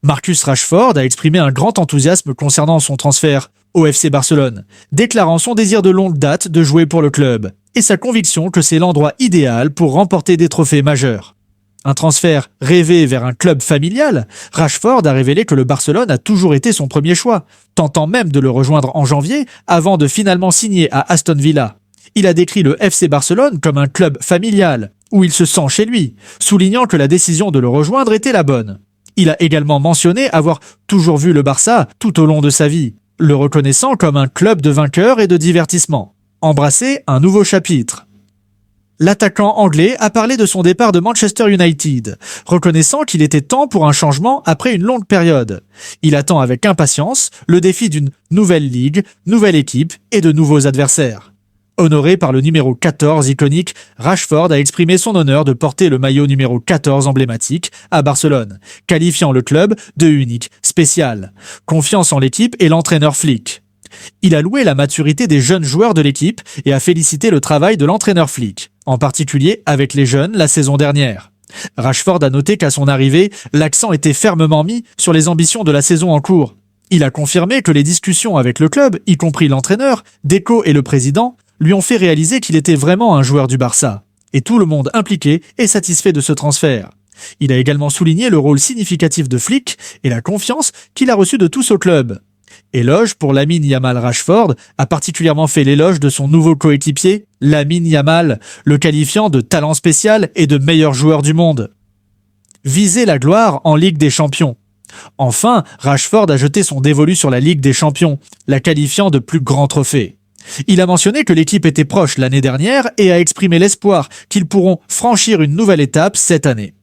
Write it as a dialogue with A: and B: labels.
A: Marcus Rashford a exprimé un grand enthousiasme concernant son transfert au FC Barcelone, déclarant son désir de longue date de jouer pour le club et sa conviction que c'est l'endroit idéal pour remporter des trophées majeurs. Un transfert rêvé vers un club familial, Rashford a révélé que le Barcelone a toujours été son premier choix, tentant même de le rejoindre en janvier avant de finalement signer à Aston Villa. Il a décrit le FC Barcelone comme un club familial, où il se sent chez lui, soulignant que la décision de le rejoindre était la bonne. Il a également mentionné avoir toujours vu le Barça tout au long de sa vie, le reconnaissant comme un club de vainqueurs et de divertissement. Embrasser un nouveau chapitre. L'attaquant anglais a parlé de son départ de Manchester United, reconnaissant qu'il était temps pour un changement après une longue période. Il attend avec impatience le défi d'une nouvelle ligue, nouvelle équipe et de nouveaux adversaires. Honoré par le numéro 14 iconique, Rashford a exprimé son honneur de porter le maillot numéro 14 emblématique à Barcelone, qualifiant le club de unique, spécial. Confiance en l'équipe et l'entraîneur Flick. Il a loué la maturité des jeunes joueurs de l'équipe et a félicité le travail de l'entraîneur Flick, en particulier avec les jeunes la saison dernière. Rashford a noté qu'à son arrivée, l'accent était fermement mis sur les ambitions de la saison en cours. Il a confirmé que les discussions avec le club, y compris l'entraîneur, Deco et le président, lui ont fait réaliser qu'il était vraiment un joueur du Barça. Et tout le monde impliqué est satisfait de ce transfert. Il a également souligné le rôle significatif de Flick et la confiance qu'il a reçue de tous au club. Éloge pour Lamine Yamal. Rashford a particulièrement fait l'éloge de son nouveau coéquipier, Lamine Yamal, le qualifiant de talent spécial et de meilleur joueur du monde. Viser la gloire en Ligue des Champions. Enfin, Rashford a jeté son dévolu sur la Ligue des Champions, la qualifiant de plus grand trophée. Il a mentionné que l'équipe était proche l'année dernière et a exprimé l'espoir qu'ils pourront franchir une nouvelle étape cette année.